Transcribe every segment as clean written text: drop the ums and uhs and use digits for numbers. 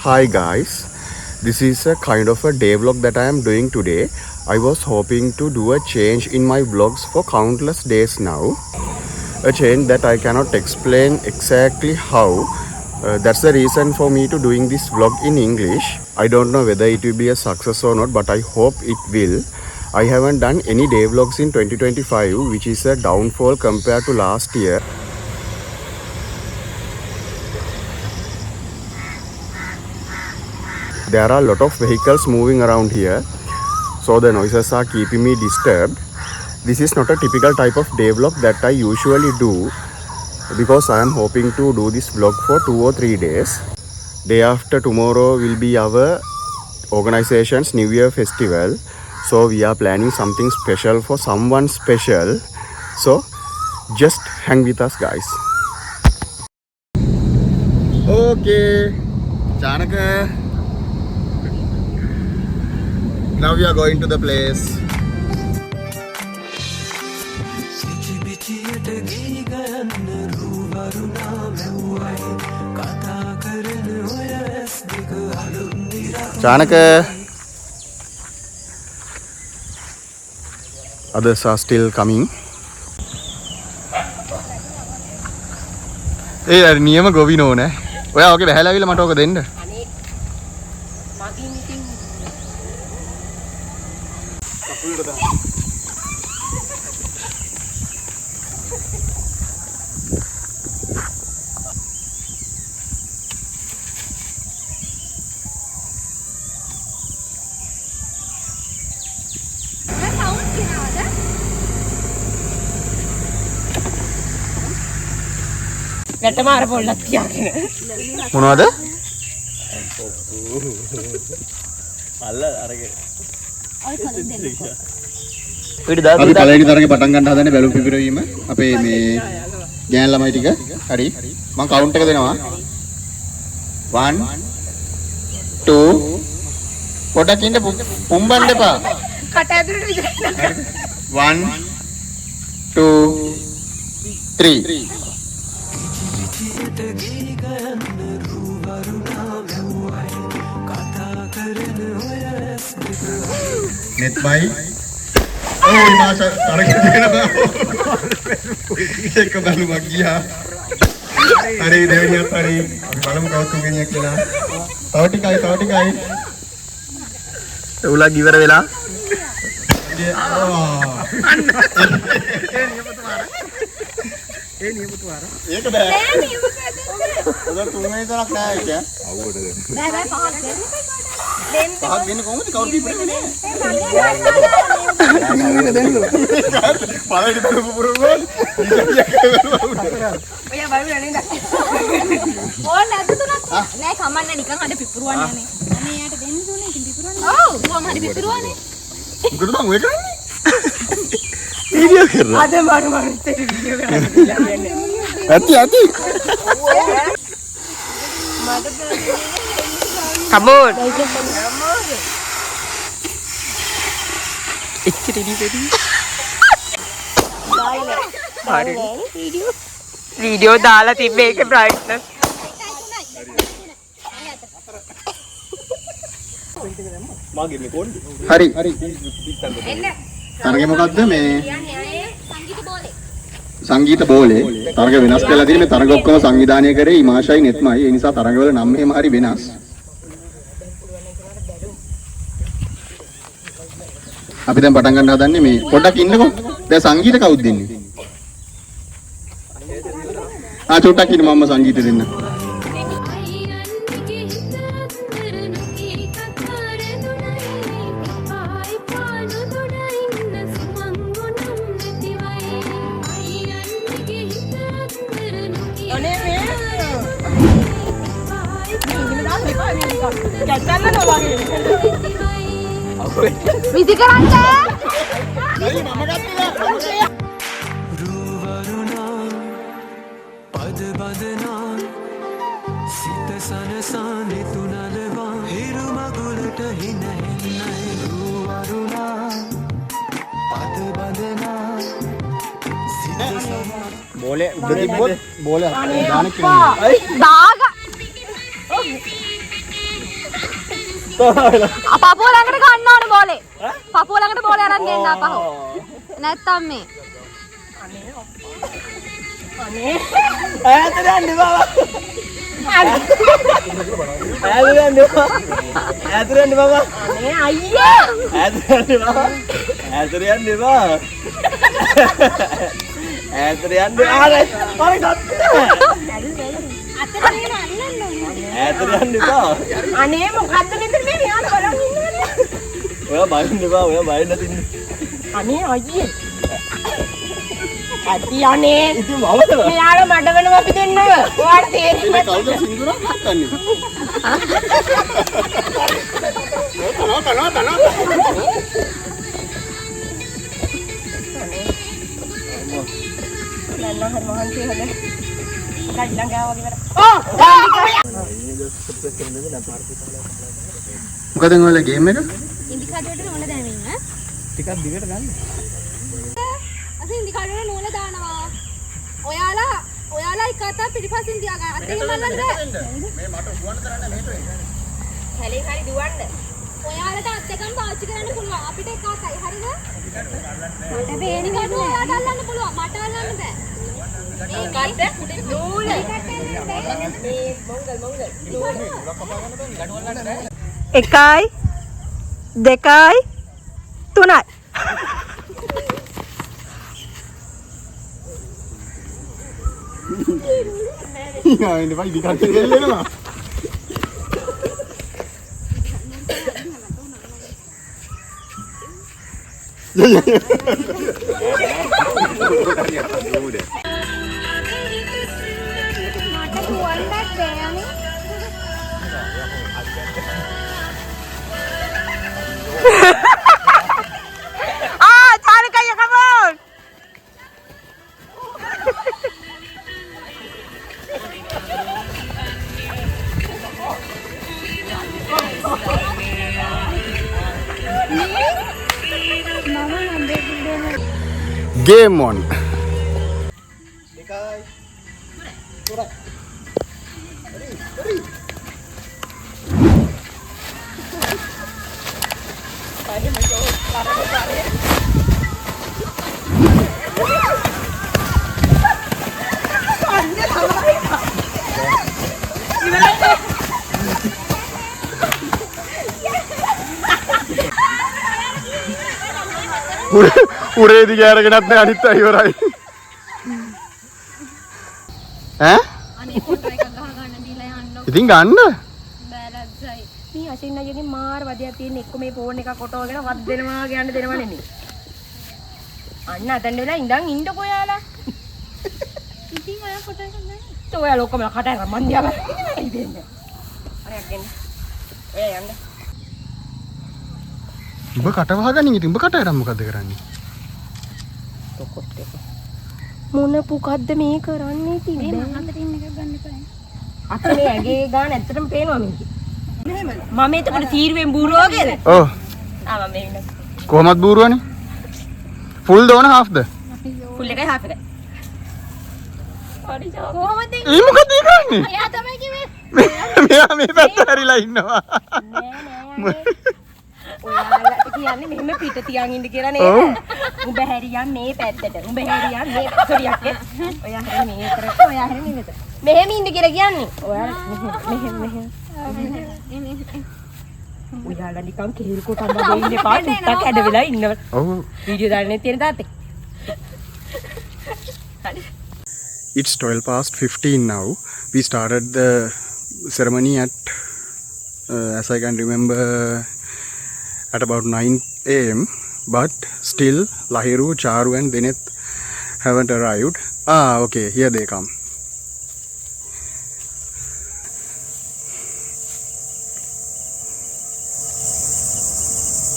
Hi guys, this is a kind of a day vlog that I am doing today. I was hoping to do a change in my vlogs for countless days now. A change that I cannot explain exactly how. That's the reason for me to doing this vlog in English. I don't know whether it will be a success or not, but I hope it will. I haven't done any day vlogs in 2025, which is a downfall compared to last year. There are a lot of vehicles moving around here, so the noises are keeping me disturbed. This is not a typical type of day vlog that I usually do because I am hoping to do this vlog for 2 or 3 days. Day after tomorrow will be our organization's New Year festival, so we are planning something special for someone special. So just hang with us guys. Okay, Janaka. Now we are going to the place. Chanaka. Others are still coming. Hey, I need to go in on. Well, okay, behela will matter then. වැටමාර පොල්ලක් තියාගෙන මොනවද? අල්ල අරගෙන. අපි පළවෙනි තරගේ පටන් ගන්න හදන්නේ බැලුම් පිපිරවීම. අපේ මේ ගෑන් ළමයි ටික. හරි. මම කවුන්ට් එක දෙනවා. 1 2 පොඩක් ඉන්න පුම්බන්න එපා. කට ඇතුලට විතරයි 1 2 3 net by oh masa target deනවා එක බලුමක් ගියා හරි දෙවෙනියක් හරි අපි බලමු කවුද තුන්වෙනියක් කියලා තව ටිකයි උලක් ඉවර වෙලා ඒ නියපොතු මාර ඒක බෑ ඔතන තුන්වෙනි තරක් නෑ ඒක අවුවට දෙන්න බෑ පහක් දෙන්න කොහොමද කවුරු කිව්වේ නේ දෙන්න පළවෙනි බලපු පුරුමෝ ඔයා බලන්න නේද ඕන නැද්ද තුනක් නෑ කමන්න නිකන් අඬ පිපුරුවන්නේ නේ අනේ යාට දෙන්න දුන්නේ ඉතින් පිපුරුවන්නේ ඔව් දුවම හරි පිපුරුවන්නේ මොකද මම ඔය කරන්නේ වීඩියෝ කරා අද මම වීඩියෝ කරා ඇති කමෝන් ඉච්චිටි දෙවි වීඩියෝ දාලා තිබ්බේ ඒක බ්‍රයිට්නස් මාගේ මේ කොණ්ඩේ හරි එන්න තරගේ මොකද්ද මේ සංගීත බෝලේ තරග වෙනස් කරලා තියෙන මේ තරග ඔක්කොම සංවිධානය කරේ ඉමාෂයි නෙත්මයි ඒ නිසා තරගවල නම් එහෙම හරි වෙනස් අපි දැන් පටන් ගන්න හදන්නේ මේ පොඩ්ඩක් ඉන්නකෝ දැන් සංගීත කවුද දෙන්නේ චුට්ටක් ඉන්න මම සංගීත දෙන්න විසි කරන්න පද බදනා සිත සනසානෙ තුනලවා හිරු මගුලට හිනැන්නයි රුවරුණා පද බදනා සිත සනා බෝලේ උඩ තිබ්බොත් බෝලේ දාන දාග පපුව ළඟට ගන්න ඕනේ බෝලේ. පපුව ළඟට බෝලේ අරන් දෙන්න අපහු. නැත්තම් මේ. අනේ. ඈතට යන්න බබා. ඈතට යන්න බබා. ඈතට යන්න බබා. අනේ අයියා. ඈතට යන්න බබා. ඈතට යන්න බබා. ඈතට යන්න ආරේ. අර ගත්තා. අතට නේද අන්නන්න ඕනේ. ඈතට යන්න බබා. අනේ මොකද්ද මෙතන මේ මෙයාට බලන් ඉන්නවනේ. ඔයා බයින්න බබා. ඔයා බයින්න තින්නේ. අනේ අයියේ. ඇති අනේ. ඉතින් මමද? මෙයාලා මඩ වෙනවා අපි දෙන්නව. ඔයාට තේරෙන්නේ කවුද සින්දුරක් ගන්නන්නේ? තනවා. නෑ හරි මහන්සි හද. කඩ ළඟා වගේ වර. මොකද ඔයාලා ගේම් එක? ඉන්දිකාටරේට නෝන දැමින්න. ටිකක් දිගට ගන්න. අසින් ඉන්දිකාටරේට නෝන දානවා. ඔයාලා එක අතක් පිටිපස්සෙන් තියාගන්න. අතෙන් මල්ලන්න බෑ. මේ මට දුවන්න තරන්නේ මෙහෙට එන්න. හැලේ හරි දුවන්න. ඔයාලට අත් දෙකම පාවිච්චි කරන්න පුළුවන්. අපිට එක අතයි. හරිද? මට බේරි කඩුව ඔයාට අල්ලන්න පුළුවන්. මට අල්ලන්න බෑ. ඒකත් නූල. මේ මොංගල්. 1යි 2යි 3යි. යා ඉන්නේ බයි දිගට ගෙල්ලෙනවා. Chanakaya, come on! Game on. උරේදි ගෑරගෙනත් නෑ අනිත් අය ඉවරයි. ඈ? අනේ ෆොටෝ එකක් ගහ ගන්න දීලා යන්න. ඉතින් ගන්න. බෑලන්සයි. මේ අසින් අයියගේ මාර වදයක් තියෙන එක්ක මේ ෆෝන් එකක් කොටවගෙන වත් දෙනවා කියන්න දෙනව නෙමෙයි. අන්න අතන වෙලා ඉඳන් ඉන්නකෝ යාලා. ඉතින් ඔයා ෆොටෝ එකක් ගන්න. ඔයා ලොකම කට අර මන් දිහා බලන්නේ ඉතින්. අරයක් ගන්න. ඔයා යන්න. උඹ කට වහගනින් ඉතින් උඹ කට අරන් මොකද කරන්නේ? මොන පුකද්ද මේ කරන්නේ තිබ්බේ? මේ අතට ඉන්න එකක් ගන්න එපා. අතේ ඇගේ ගාන ඇත්තටම පේනවා මේක. මම එතකොට තීරුවෙන් බූරුවා වගේද? ඔව්. ආ මම ඉන්න. කොහමද බූරුවනේ? ෆුල් දෝන හාෆ්ද? ෆුල් එකයි හාෆ් එකයි. කොහොමද? ඒ මොකද කරන්නේ? එයා තමයි කිව්වේ. මෙයා මේ පැත්ත හැරිලා ඉන්නවා. නෑ. ඔයාලට කියන්නේ මෙහෙම පිට තියන් ඉන්න කියලා නේද? උඹ හැරියන් මේ පැත්තට. උඹ හැරියන් මේ සොරියක් නේ. ඔයා හැරෙන්නේ මේකට. ඔයා හැරෙන්නේ මෙතන. මෙහෙම ඉන්න කියලා කියන්නේ. ඔයාලා මෙහෙම. ඔයාලා නිකන් කෙහෙල් කොටන් වගේ ඉන්න එපා. ටිකක් ඇද වෙලා ඉන්නව. ඔව්. වීඩියෝ දාන්නේ තියෙන තාත්තේ. It's 12:15 now. We started the ceremony at, as I can remember, at about 9 a.m. But still, Lahiru, Charu and Dineth haven't arrived. Ah, okay, here they come.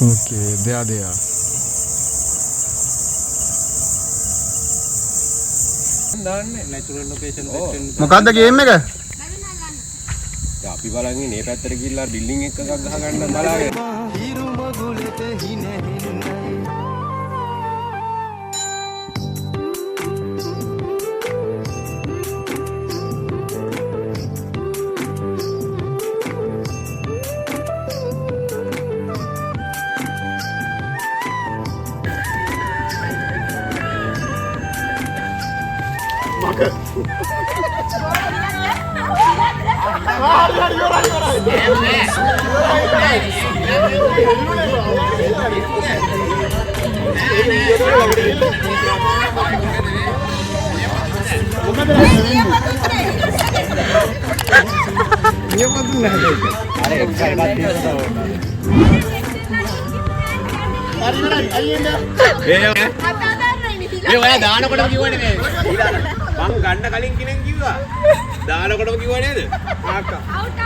Okay, there they are. Natural location western මොකද්ද game එක? අපි බලන් ඉන්නේ මේ පැත්තට ගිහිල්ලා building එකක් ගහ ගන්න බලාගෙන. හිරු මගුලට හිනහෙන්නයි ඔයා දානකොටම කිව්වනේ මේ. මං ගන්න කලින් කෙනෙක් කිව්වා. දානකොටම කිව්වා නේද? ආක්කා. අවුට්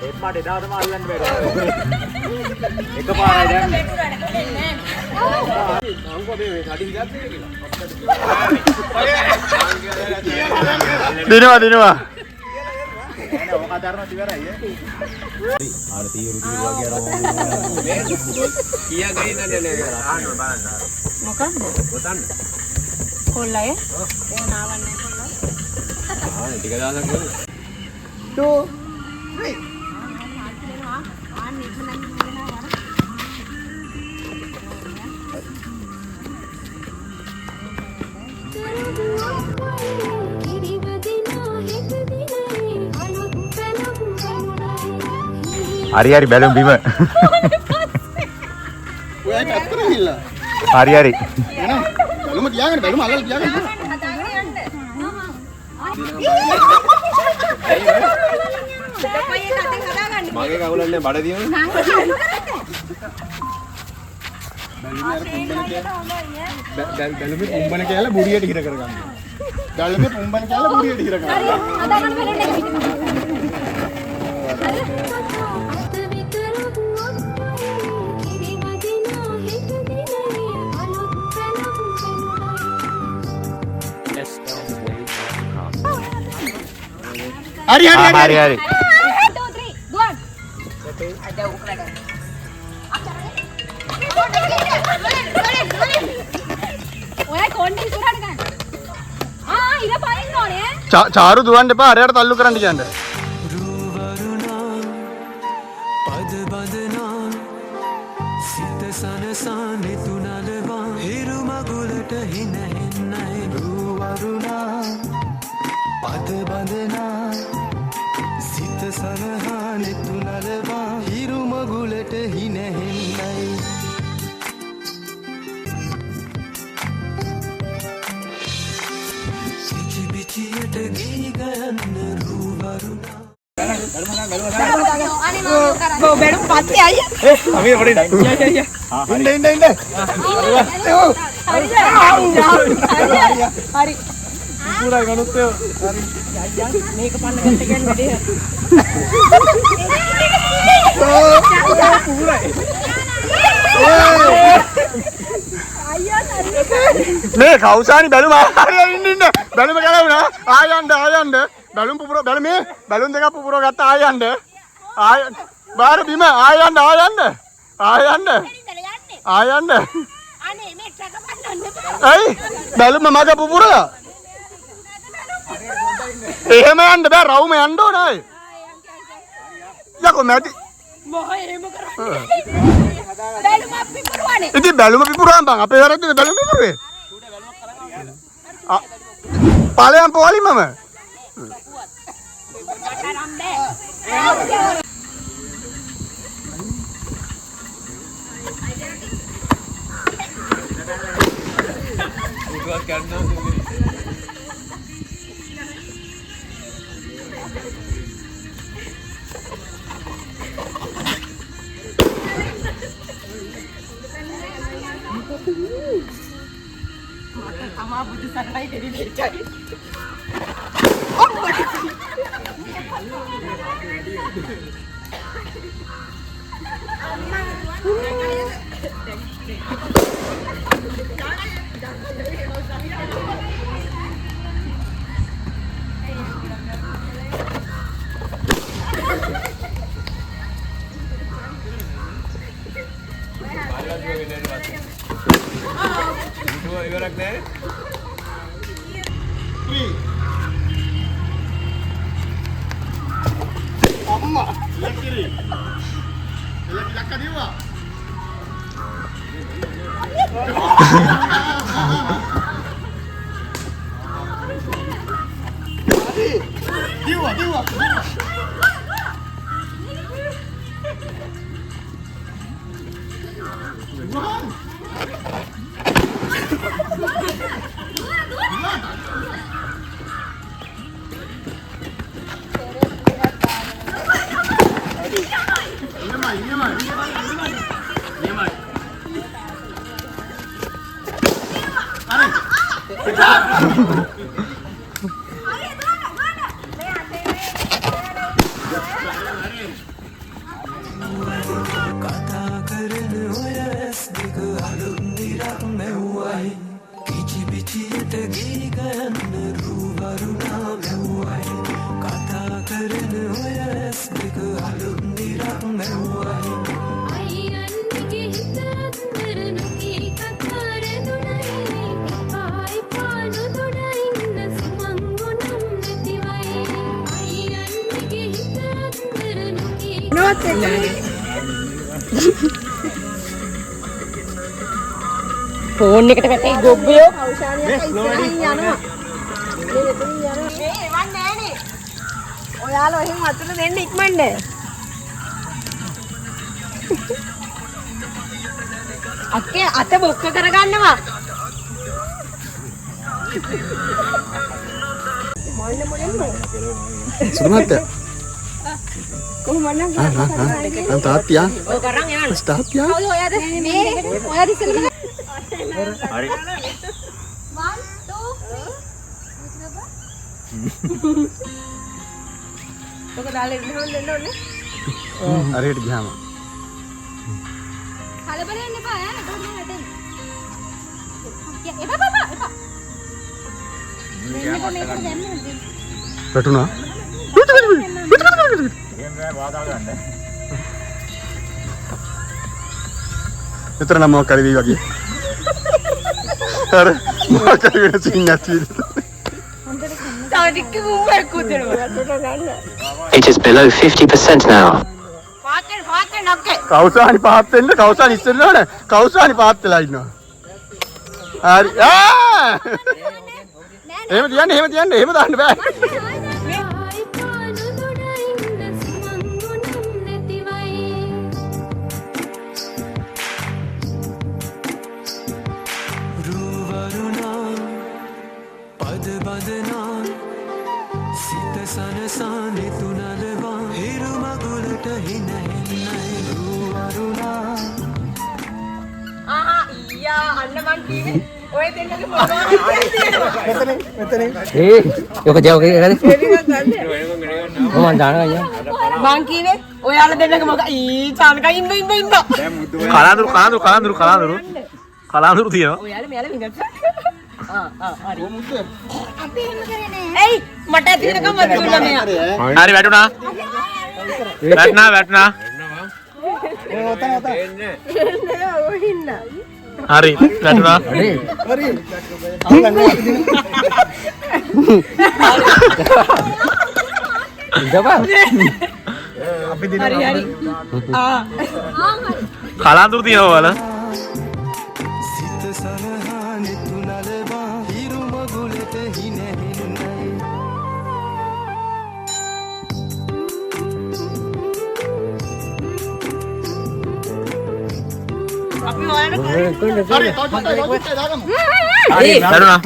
එම්මාට එදාටම අල්ලන්න බැහැ. එකපාරයි දැන්. අංකෝ මේ කඩි විගත් දිනවා දිනවා ඔක අතරම ඉවරයි ඈ. ආර තීරු වගේ අර කියා ගයිද නේ ආන්න බලන්න. මොකක්ද? ගොතන්න. කොල්ලය? ඒ නාවන්නේ කොල්ලය. ටික දාලා කරමු. 2 හරි හරි බැලුම් බිම ඔයා පැත්තට ගිහිල්ලා. හරි හරි එනවා. බැලුම තියාගන්න බැලුම අල්ලලා තියාගන්න. මගේ කවුලන්නේ බඩ දියවනේ. බැලුමේ කුම්බන කියලා බුඩියට හිර කරගන්න. බැලුමේ කුම්බන කියලා බුඩියට හිර කරගන්න. හරි හරි හරි හරි 1 2 3 දුවන් ada ukuran ඔයා කොණ්ඩි ඉස්සරහට ගන්න ඉර පයින්න ඕනේ චාරු දුවන්න එපා අරයට තල්ලු කරන්න කියන්න පද බඳනා සිත සනසානෙ තුනලවා හිරු මගුලට හිනහෙන්නයි රුවරුණා පද බඳනා සිත සනහානෙ තුනලවා හිරු මගුලට හිනහෙන්නයි සිචි බිචියට ගී ගයන්න රුවරුණා බෙඩු පත්තේ අයියා අපි පොඩි ඉන්න ඉන්න ඉන්න හරි පුරා ගනුත් හරි මේක පන්න ගන්න කියන්නේ වැඩේ මේ කවුසානි බැලුම හරි ඉන්න ඉන්න බැලුම ගලවුණා ආයන්න බැලුම් පුපුර බැලුමේ බැලුම් දෙකක් පුපුර ගත්ත ආයන්න ආය බාර බිම ආයන්න ආයන්න අනේ මේ ට්‍රක පන්නන්න ඇයි බැලුම මග පුපුරලා එහෙම යන්න බෑ රවුම යන්න ඕනයි යකෝ මැටි මොහ එහෙම කරන්නේ බැලුම පිපුරවනේ ඉතින් බැලුම පිපුරාම බං අපේ වැරද්දද බැලුම පිපුරේ ඵලයන් පොලි මම තමා බුදු සරණයි දෙවි දෙච්චයි ඉවරක් නෑ අම්මා ලක්කිරි එලක් දිවා කතා කරන ඔය ඇස් දෙක අලුත් නිරක් මැව්වයි කිචි පිචියට ගේ ගයන්න රූවරුණා මැව්වයි කතා කරන ඔය ඇස් දෙක අලුත් නිරක් මැව්වයි ෆෝන් එකට වැටේ ගොබ්බයෝ කෞෂාලියක් ඉස්සරහින් යනවා මේ මෙතනින් යනවා මේ එවන් නෑනේ ඔයාලා එහෙම අතට දෙන්න ඉක්මනට අක්කේ අත බොක්ක කරගන්නවා මොන්න මොන්නේ සුදුමත් කොහොමද නම් තාත්තියා ඔය කරන් යන්න තාත්තියා කවුද ඔයාද මේ ඔයාද ඉස්සෙල්ලා හරි 1 2 ඔක දාලා ඉන්න දෙන්න ඕනේ හරියට ගියාම කලබල වෙන්න එපා ඈ නේද හැදෙන්න එපා මේක දැම්මද වැටුණා විතර නම් මොකක් කරේ වගේ අර මොකක් කරේ සිං නැති තාටික උඹර කුදෙනවා ගන්න It is below 50% now. පාත් නක්කේ කෞසානි පහත් වෙන්න කෞසානි ඉස්සෙල්ලා නෑ කෞසානි පහත් වෙලා ඉන්නවා හරි එහෙම තියන්න එහෙම දාන්න බෑ රූවරුණා පද බදනා සිත සනසා නිතුනලවා හිරු මගුලට හින හෙන්නයි රූවරුණා ආහා ඊයා අන්න මං කිව්වේ ඔය දෙන්නගේ මොනවා Yuk jauh ke kali. එවිගක් ගන්න Oh, mandana aja. මං කිව්වේ ඔයාලා දෙන්නගේ මොකක් ඊ චානක ඉන්න කලාඳුරු තියෙනවා. ඔයාලා මෙයාලා විඳත් හරි අපි එහෙම කරේ නෑ එයි මට ඇතිනකම් මත දුන්නා මෙයා හරි වැටුණා. වැටුණා. ඔය ඉන්න හරි වැටුණා. හරි කලාඳුරු තියෙනවා වල. සිත සනහා නිතුනලවා හිරු මගුලට හින හෙන්නයි අපි ඔයාලට වැටුණා.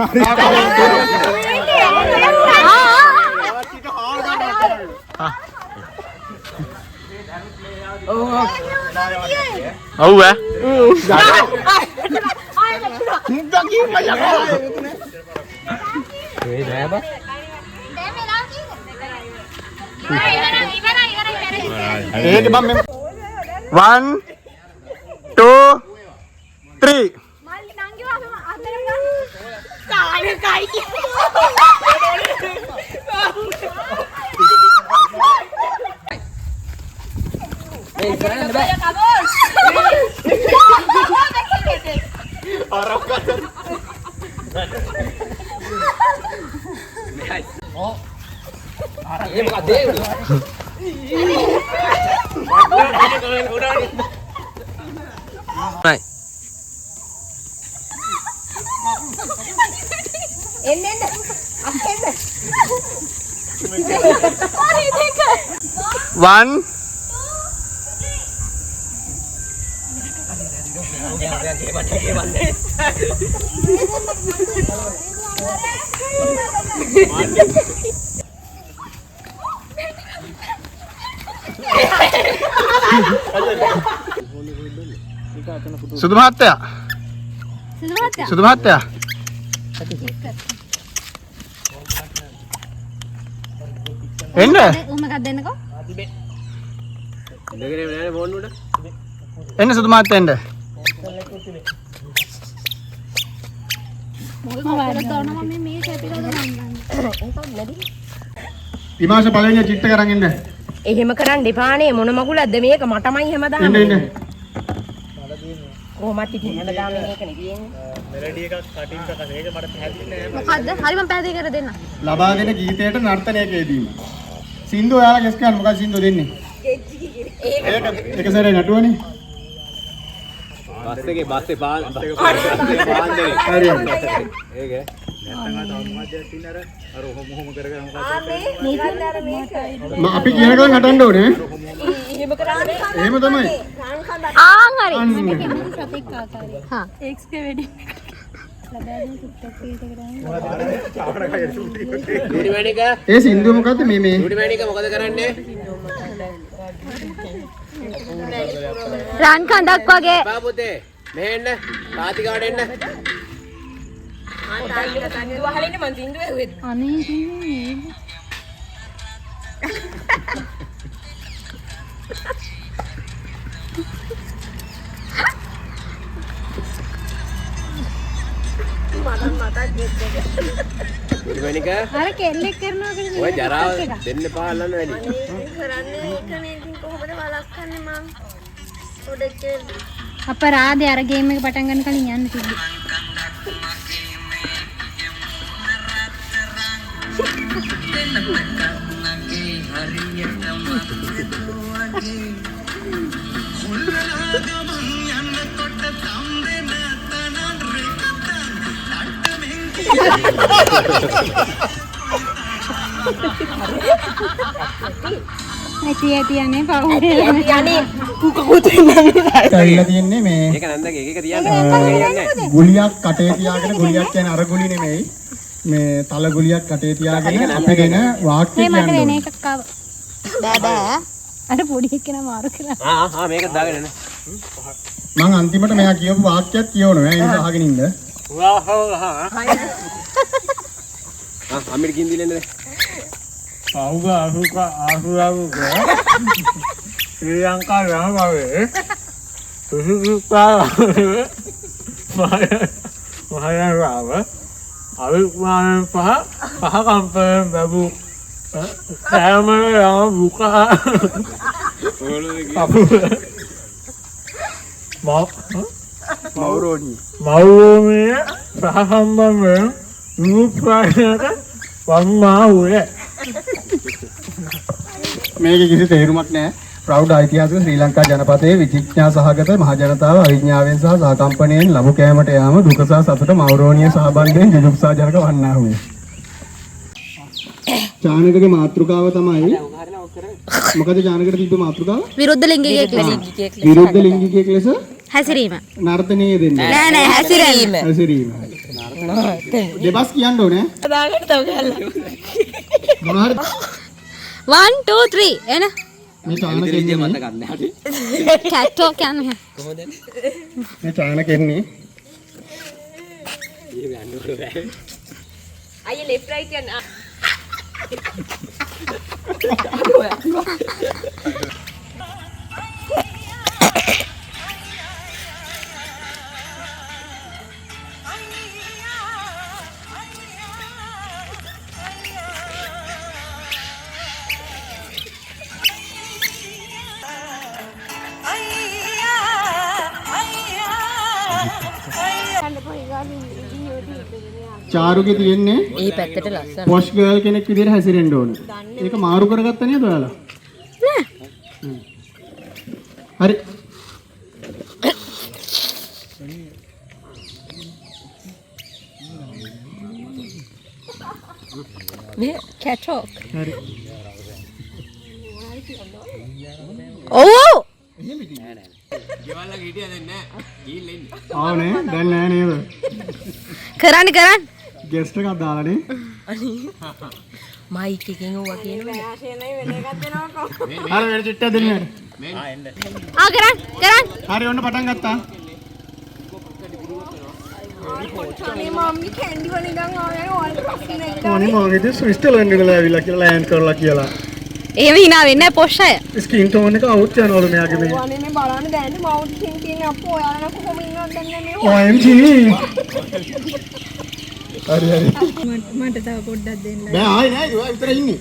ඔව් ඈ. ඒක මම 1 2 3 Right. එන්න අක්කෙන්න. One. සුදු මහත්තයා. සුදු මහත්තයා. එන්න. උමකක් දෙන්නකෝ. ඉඳගෙන නෑනේ ෆෝන් උඩ. එන්න සුදු මහත්තයා එන්න. මම වැඩ කරනවා මම මේ කැපිලාද ගන්නන්නේ. විමාශ පළවෙනි චිට්ට කරන් එන්න. එහෙම කරන්න එපානේ මොන මගුලක්ද මේක මටමයි හැමදාම. එන්න එන්න. කොහොමත් ඉතින් හැමදාම මේකනේ තියෙන්නේ. මෙලඩි එකක් කටින් කරන එක මට පැහැදිලි නෑ. මොකද්ද? හරි මම පැහැදිලි කර දෙන්න. ලබා දෙන ගීතයට නර්තනයක යෙදීම. සින්දු ඔයාලා ගෙස් ගන්න මොකක්ද සින්දු දෙන්නේ? ඒක සැරේ නටුවනේ. බස් එකේ බස් පාන් දෙකේ. හරියට. ඒක අපි කියන කම නටන්න ඕනේ. එහෙම කරන්නේ. එහෙම තමයි. ආන් හරි. අන්න. සතෙක් ආකාරය. හා. එක්ස් ගේ වෙඩි. ලබාගෙන ටික්ටොක් එකේ ඩිඩි මැනික ඒ සින්දුව මොකද්ද මේ ඩිඩි මැනික මොකද කරන්නේ? රන් කඳක් වගේ. බා පුතේ මෙහෙන්න රාතිකාවට එන්න. සින්දුව අහලින්න මං සින්දුව ඇහුවෙත්. අනේ ඉතින් ඩිඩි මැනික අර කෙල්ලෙක් කරනවා කියලා ඔය ජරාව දෙන්න පාලන්න වැඩි. අපරාධය අර ගේම් එක පටන් ගන්න කලින් යන්න තිබ්බේ. ඇතියනේ පවුනේ. යන්නේ කුකුතු ඉන්නන්නේ. ඇවිල්ලා තියන්නේ මේ ඒක නන්දගේ එක තියන්න. ගුලියක් කටේ තියාගෙන ගුලියක් කියන්නේ අර ගුලි නෙමෙයි. මේ තල ගුලියක් කටේ තියාගෙන අපිගෙන වාක්‍ය මේ මට වෙන කියන්නේ. එකක් ආව. බෑ. අර පොඩි එක්කෙනා මාරු කරා. මේක දාගෙන එන්න. මං අන්තිමට මෙයා කියපු වාක්‍යයක් කියවනවා. ඒ නිසා අහගෙන ඉන්න. අම්මිට ගින් දිලෙන්නද? ආසුරාවුක ශ්‍රී ලංකා යහපාවේ සුසුපාවේ මහයරාව අවිමානන් පහ කම්පයෙන් බැබු සෑමර යම බුකා මවුරෝමිය සහසම්බන්ධයෙන් විමුක්තියක වන්නා වූයේ. මේකේ කිසි තේරුමක් නැහැ. ප්‍රෞಢ ඓතිහාසික ශ්‍රී ලංකා ජනපදයේ විචිකිච්ඡා සහගත මහ ජනතාව අවිඥාවෙන් සහ සහකම්පනයෙන් ලබු කෑමට යාම දුක සහ සතුට මෞරෝණීය සහබන්ධයෙන් ජුජුප්සාජනක වන්නා වූය. චානකගේ මාතෘකාව තමයි මොකද චානකට තිබ්බ මාතෘකාව? විරුද්ධ ලිංගිකයෙක් ලෙස. විරුද්ධ ලිංගිකයෙක් ලෙස හැසිරීම. නර්තනයේ දෙන්නේ. නෑ හැසිරීම. හැසිරීම. දෙබස් කියන්න ඕනේ. දාගන්න තව ගහලා. මොනවාරි 1 2 3 එන මේ චානකෙන්නේ කැට්ටෝ කියන්නේ. මේ චානකෙන්නේ අයියේ left right යන්න. චාරුගේ තියෙන්නේ ඒ පැත්තට ලස්සන. පොෂ් ගර්ල් කෙනෙක් විදිහට හැසිරෙන්න ඕන. ඒක මාරු කරගත්ත නේද ඔයාලා? නෑ. මේ කැටොක්. හරි. ඔව්. ගෙවල්ලා හිටියා දැන් නෑ. ගිහිල්ලා ඉන්නේ. ආවනේ දැන් නෑ නේද? කරන්න. ගෙස්ට් එකක් දාලානේ. මයික් එකෙන් ඕවා කියනවා. අර වෙන චිට්ටක් දෙන්න. කරන්න. හරි ඔන්න පටන් ගත්තා. ඕනේ මම ඉතින් ස්විට්සර්ලන්ඩ් ඉඳලා ඇවිල්ලා කියලා ලෑන්ඩ් කරලා කියලා. එහෙම hina වෙන්නේ නැහැ පොෂ් අය. ස්කින් ටෝන් එක අවුට් යනවලු මෙයාගේ මේ. අනේ මේ බලන්න දැන් මවුට් කින් අපෝ ඔයාලා කොහොම ඉන්නවද දන්නේ මේ. OMG. හරි. මට තව පොඩ්ඩක් දෙන්න. බෑ ආයි නෑ ඔයා විතර ඉන්නේ.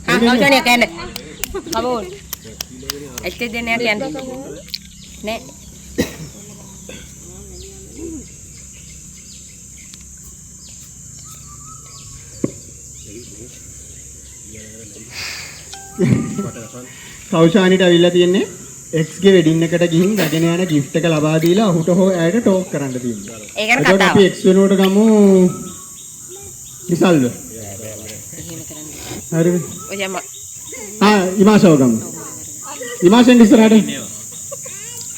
කවුරුනේ කෑන්න. කවුරු? ඇත්තද නෑ කියන්නේ. නෑ. කෞෂානිට අවිල්ලා තියෙන්නේ X ගේ වෙඩින් එකට ගිහින් රැගෙන යන gift එක ලබා දීලා ඔහුට හෝ ඇයට ටෝක් කරන්න තියෙනවා. ඒ ගැන එතකොට කතාව. අපි X වෙනුවට ගමු විසල්ව. හරිද? ඔය යම ඉමාෂව ගමු. ඉමාෂෙන් ඉස්සරහට.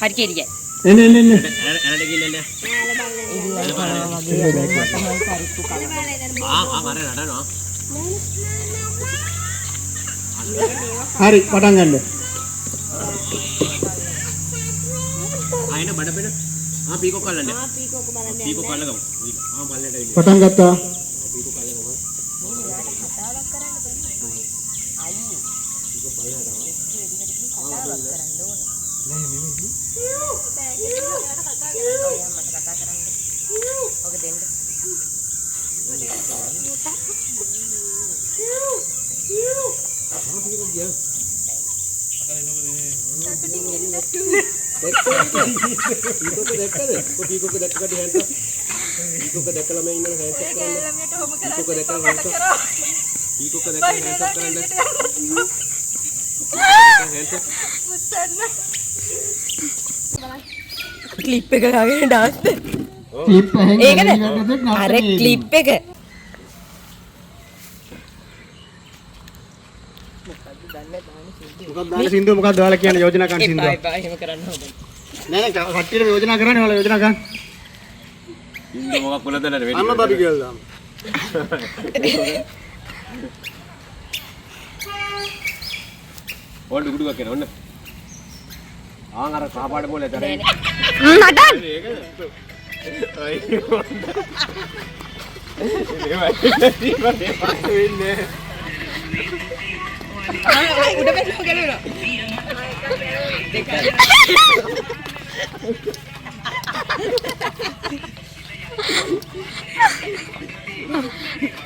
හරි කෙරියයි. එන්න. ඇනට ගිහිල්ලා නෑ. මර නඩනවා. හරි පටන් ගන්න. ආයෙන බඩපෙන. පීකෝක් කල්ලන්න. පීකෝක් කල්ල ගමු. පල්ලෙට ඉන්න. පටන් ගත්තා. පීකෝක් දැක්කද හැන්ස් අප්. පීකෝක් දැක්කලා මම ඉන්නව හැන්ස් අප් කරන්න. පීකෝක් දැක්කලා හැන්ස් අප්. පීකෝක් දැක්කලා හැන්ස් අප් කරන්න. Hands up. ක්ලිප් එක ගාගෙන ඩාන්ස්. ක්ලිප් එකෙන් ඒකද? අර ක්ලිප් එක. මොකක්ද දාන සින්දුව මොකක්ද ඔයාලා කියන්නේ යෝජනා කරන සින්දුව? එපා එහෙම කරන්න ඕනේ. නෑ කට්ටියට යෝජනා කරන්නේ ඔයාලා යෝජනා ගන්න. ඉන්න මොකක් වලද නේද වෙන්නේ. අම්මා බබි කියලා දාමු. ඕන දුඩුවක් එන ඔන්න. ආන් අර සාපාඩ බෝලේ තරේ. නටන්න. උඩ බැලුව ගලනවා.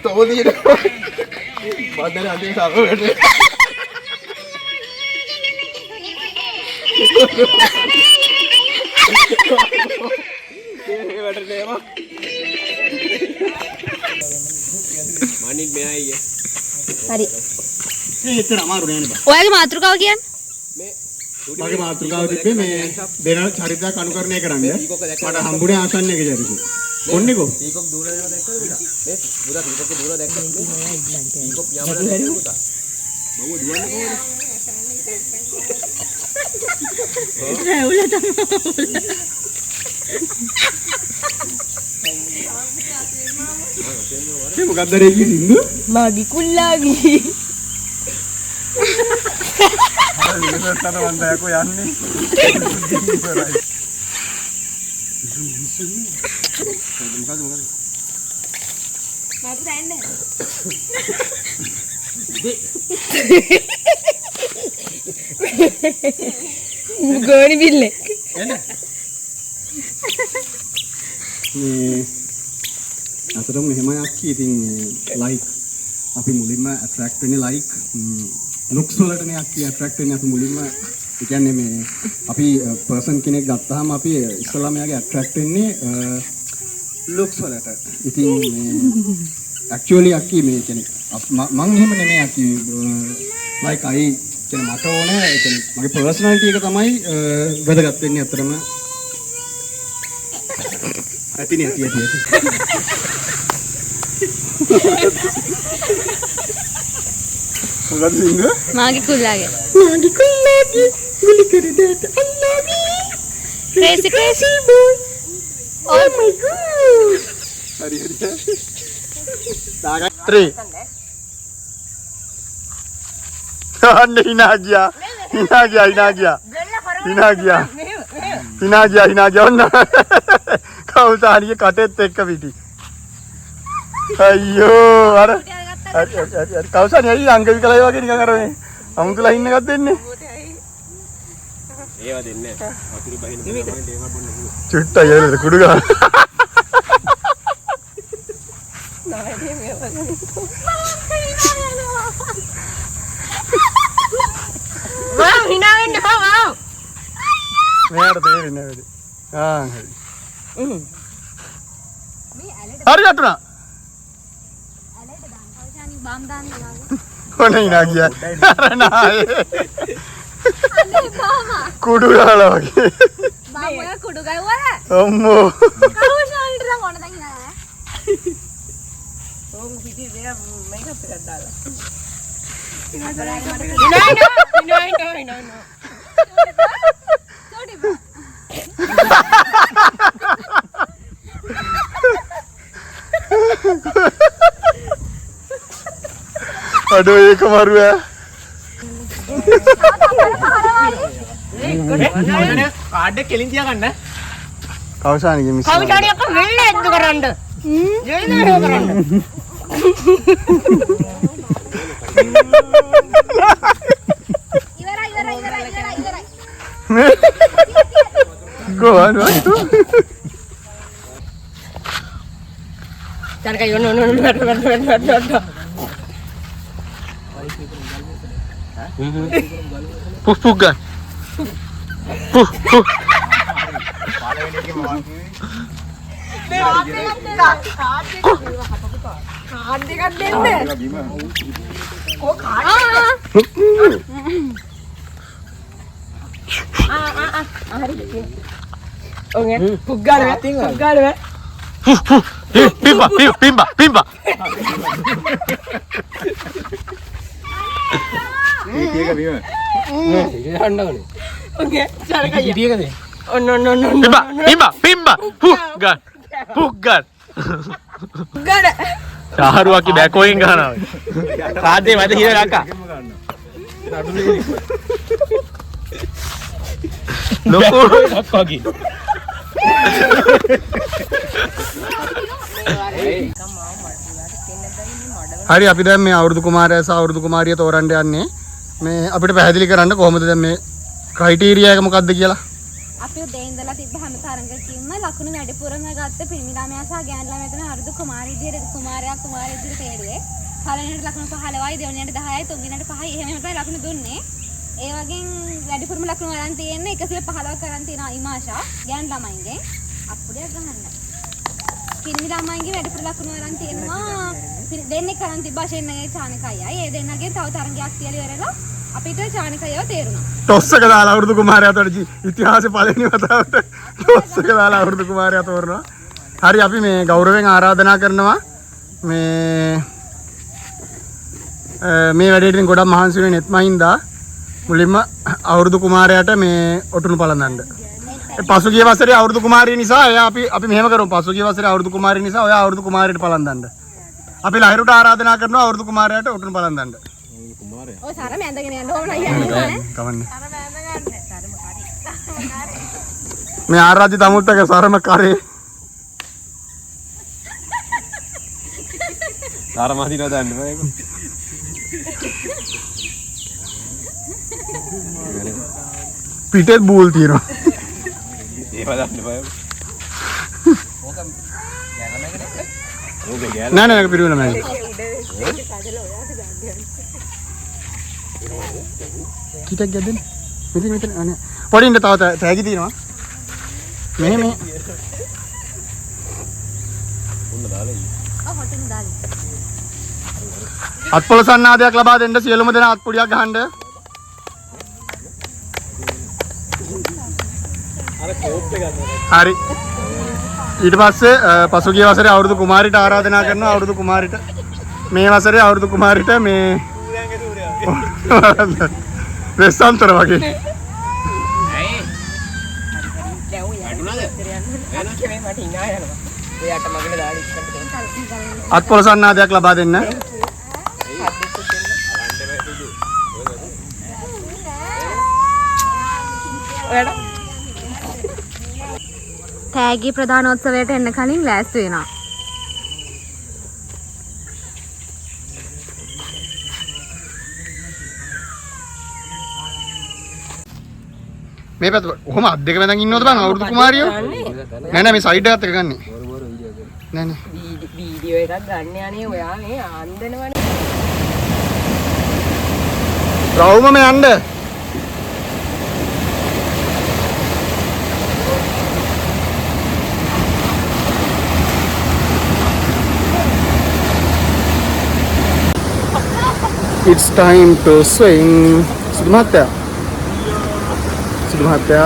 තෝදියට බද්දර අදින් සාරවට ඒ වටේම මනින් මෙයා අයියේ. හරි. ඒතර අමාරු නෑනේ බා. ඔයාගේ මාතෘකාව කියන්නේ? මගේ මාතෘකාව තිබ්බේ මේ දෙන චරිතයක් අනුකරණය කරන්න. මට හම්බුනේ ආසන්න එක චරිතය. කොන්නේකෝ? පීකෝක් දුර යනවා දැක්කද? මේ පුරා පීකෝක් දුර දැක්කද? පීකෝක් යවලා දැක්කද පුතා? බවුව දුවන්නේ කොහොමද? ඒ මොකක්ද රේකි සින්දු? මාගි කුල්ලාගි. ඉස්සරහට වන්දයකෝ යන්නේ. ගෝනි බිල්ලේ. මේ අතරම මෙහෙමයි අක්කි ඉතින් ලයික් අපි මුලින්ම ඇට්‍රැක්ට් වෙන්නේ ලයික් ලුක්ස් වලටනේ අක්කි ඇට්‍රැක්ට් වෙන්නේ අපි මුලින්ම ඒ කියන්නේ මේ අපි පර්සන් කෙනෙක් ගත්තාම අපි ඉස්සෙල්ලාම එයාගේ ඇට්‍රැක්ට් වෙන්නේ ලුක්ස් වලට. ඉතින් මේ ඇක්චුවලි අක්කි මේ කියන්නේ මම එහෙම නෙමෙයි අක්කි ලයික් අයි කියන්නේ මට ඕනේ ඒ කියන්නේ මගේ පර්සනැලිටි එක තමයි වැදගත් වෙන්නේ අතරම. ඇතිනේ ඇති. මොකද සිංහ? මාගේ කුල්ලාගේ. මාගේ කුල්ලාගේ ගුලි කරදට I love you. Crazy crazy. Oh my god. හරි හරි. දාගන්න 3. අන්න hina ගියා. ඔන්න කවුසානිය කටෙත් එක්ක පිටි. අයියෝ අර හරි කවුසානිය අයිය අංග විකලයි වගේ නිකන් අර මේ අමුතුලා ඉන්න එකක් දෙන්නේ. ඒවා දෙන්නේ නැහැ. වතුරු බහින්න තමයි තේමා බොන්න පුළුවන්. චුට්ටා යරද කුඩු ගන්න. වා hina වෙන්න වා. මෙයාට තේරෙන්නේ නැහැ. හරි. හරි යටුණා. ඇලේට දාන්න. කවුෂානි බම් දාන්න දාන්න. කොන hina ගියා. අර නායේ. අනේ බාම. කුඩු ගාලා වගේ. බම් ඔය කුඩු ගවවල. අම්මෝ. කවුෂානිට නම් ඕන දැන් නෑ. ඕක පිටි දෙය මේකප් එකක් දාලා. No. චෝටි බා. අඩෝ ඒක මරුවා. කාඩ් එක කෙලින් තියාගන්න. කවුසානිගේ මිස්. කවුෂානිය අක්ක වෙල්ල එද්දු කරන්න. ජීවිතේ කරන්න. ඉවරයි. Go on. චානකයි ඔන්න. Puh gan. Puh. කාඩ් එකක් දෙන්න. කො කාඩ් හරි. ඔගේ පුග්ගාලේ. Pimba. ඒක බීම. ඔගේ චානකයි. ඉතියකද? ඔන්න. Pimba. Puh gan. ගඩ. සාහරුවක්ගේ බැකෝයෙන් ගහනවා. කාඩේ මැද හිර ගක්කා. ලොකු වගේ. හරි අපි දැන් මේ අවුරුදු කුමාරයා සහ අවුරුදු කුමාරිය තෝරන්න යන්නේ. මේ අපිට පැහැදිලි කරන්න කොහොමද දැන් මේ ක්‍රයිටීරියා එක මොකක්ද කියලා. අපි උදේ ඉඳලා තිබ්බ හැම තරඟකින්ම ලකුණු වැඩිපුරම ගත්ත පිරිමි ළමයා සහ ගෑනු ළමයා තමයි අවුරුදු කුමාරී විදියට කුමාරයා විදියට තේරුවේ. පළවෙනියට ලකුණු 15යි, දෙවෙනියට 10යි, තුන්වෙනියට 5යි එහෙම තමයි ලකුණු දුන්නේ. ඒ වගේ වැඩිපුරම ලකුණු අරන් තියෙන්නේ 115ක් අරන් තියෙනවා ඉමාෂා ගෑනු ළමයින්ගෙන්. අප්පුඩියක් ගහන්න. පිරිමි ළමයින්ගේ වැඩිපුර ලකුණු අරන් තියෙනවා දෙන්නෙක් අරන් තිබ්බා ෂෙන්නගේ චානකයයි. ඒ දෙන්නගේ තව තරඟයක් තියලා ඉවරලා අපිට චානකයව තේරුණා. ටොස් එක දාලා අවුරුදු කුමාරයාට ඉතිහාසයේ පළවෙනි වතාවට ටොස් එක දාලා අවුරුදු කුමාරයා තෝරනවා. හරි අපි මේ ගෞරවයෙන් ආරාධනා කරනවා මේ වැඩේට ඉතින් ගොඩක් මහන්සි වෙන්නේ නෙත්මහින්දා මුලින්ම අවුරුදු කුමාරයාට මේ ඔටුනු පළඳන්න. පසුගිය වසරේ අවුරුදු කුමාරිය නිසා එයා අපි මෙහෙම කරමු. පසුගිය වසරේ අවුරුදු කුමාරිය නිසා ඔයා අවුරුදු කුමාරියට පළඳන්න. අපි ලහිරුට ආරාධනා කරනවා අවුරුදු කුමාරයාට ඔටුනු පළඳන්න. ඔය සරම ඇඳගෙන යන්න ඕන අයියා. කවන්නේ. මේ ආරාධි තමුත්තගේ සරම කරේ. ධර්මාදීන දාන්න බෑ ඒක. පිටේ බූල් තියෙනවා. ඒව දාන්න බෑ. නෑ පිරුණ නෑ. කිටක් ගැදෙන්න. මෙතන අනේ. පොඩින්ද තව තෑගි තියෙනවා. මෙහෙම ඔව් හොටුන් දාලා. අත්පොළ සන්නාදයක් ලබා දෙන්න සියලුම දෙනා අත්පුඩියක් ගහන්න. හරි. ඊට පස්සේ පසුගිය වසරේ අවුරුදු කුමාරිට ආරාධනා කරනවා අවුරුදු කුමාරිට මේ වසරේ අවුරුදු කුමාරිට මේ වෙස්සන්තර වගේ ඇයි? දැන් ඔය අඩුනද? යන්නේ මට hina යනවා. එයාට මගල දාඩි ඉස්සරහට අත්පොලසන්නාදයක් ලබා දෙන්න. ඔයාලා තෑගි ප්‍රධානෝත්සවයට එන්න කලින් ලෑස්ති වෙනවා. මේ පැත්ත කොහොම අත් දෙක වැඳන් ඉන්නවද බං අවුරුදු කුමාරියෝ? නෑ නෑ මේ සයිඩ් එකත් එක ගන්නෙ. නෑ නෑ. වීඩියෝ එකක් ගන්න යන්නේ ඔයා මේ ආන්දනවනේ. රවුම මේ යන්න. It's time to swing. Sudah mata. Sudah mata.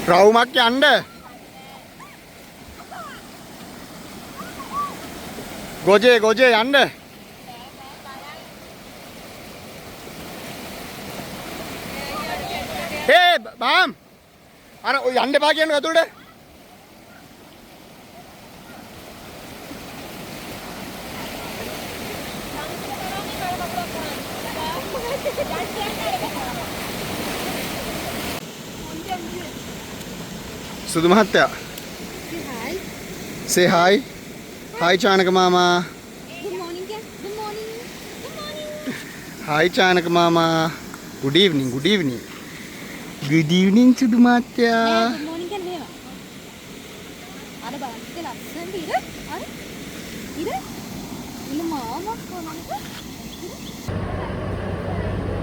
රවුමක් යන්න. ගොජේ යන්න. හේ බාම් අර ඔය යන්න එපා කියන්නේ ඇතුළට. සුදු මහත්තයා. Say hi. Hi Chanaka Mama. Good morning. Good morning. Good morning. Hi Chanaka Mama. Good evening. Good evening. Good evening සුදු මහත්තයා. Good morning කියන්නේ මේවා. අර බලන්න ඉතින් ලස්සනට ඉර. අර ඉර. ඉන්න මාමා කොහොමද?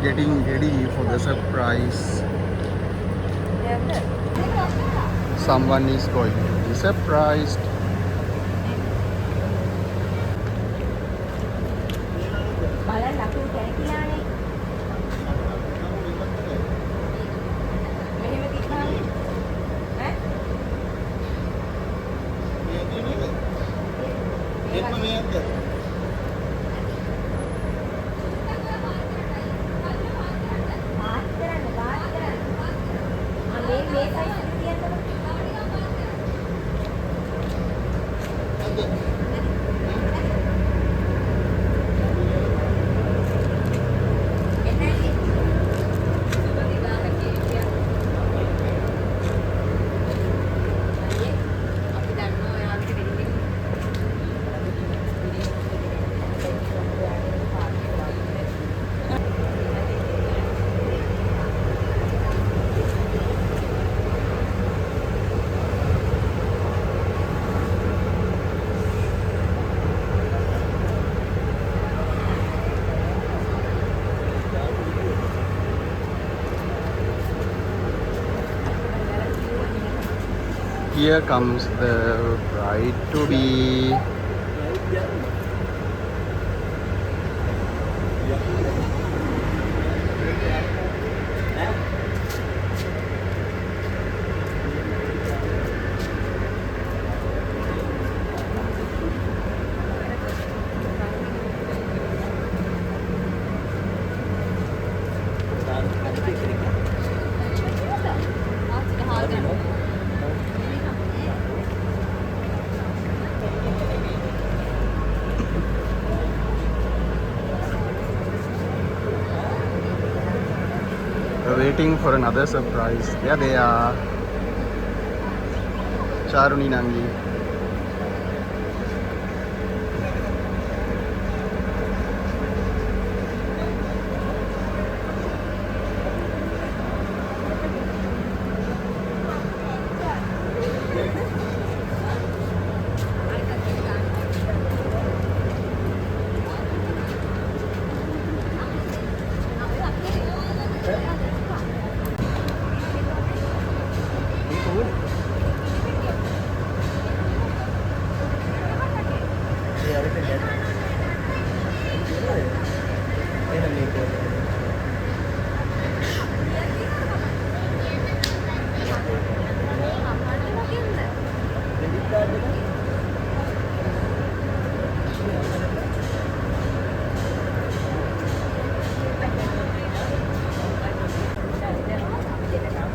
Getting ready for the surprise. Someone is going to be surprised. බලන්න අපි කැකිලානේ. මෙහෙම තිබ්බානේ. ඈ? වාත් කරන්න. මේ සයිස් එක තියන්නකො. Here comes the bride to be. We're waiting for another surprise. There they are. Charuni Nangi.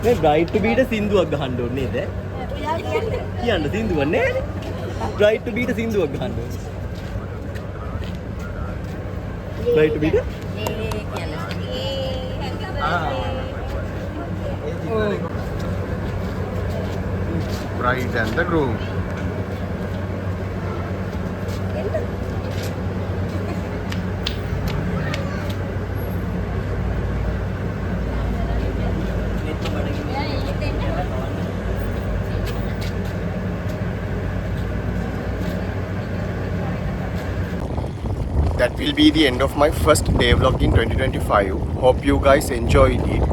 මේ බ්‍රයිට් බීට සින්දුවක් ගහන්න ඕනේ නේද? කියන්න සින්දුවක් නෑනේ. බ්‍රයිට් බීට සින්දුවක් ගහන්න ඕනේ. Bright බීට? Bride and the groom. That will be the end of my first day vlog in 2025. Hope you guys enjoyed it.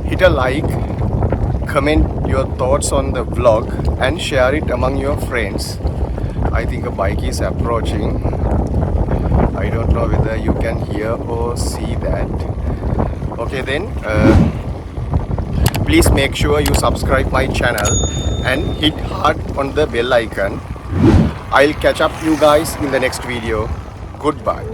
Hit a like, comment your thoughts on the vlog and share it among your friends. I think a bike is approaching. I don't know whether you can hear or see that. Okay then, please make sure you subscribe my channel and hit hard on the bell icon. I'll catch up you guys in the next video. Goodbye.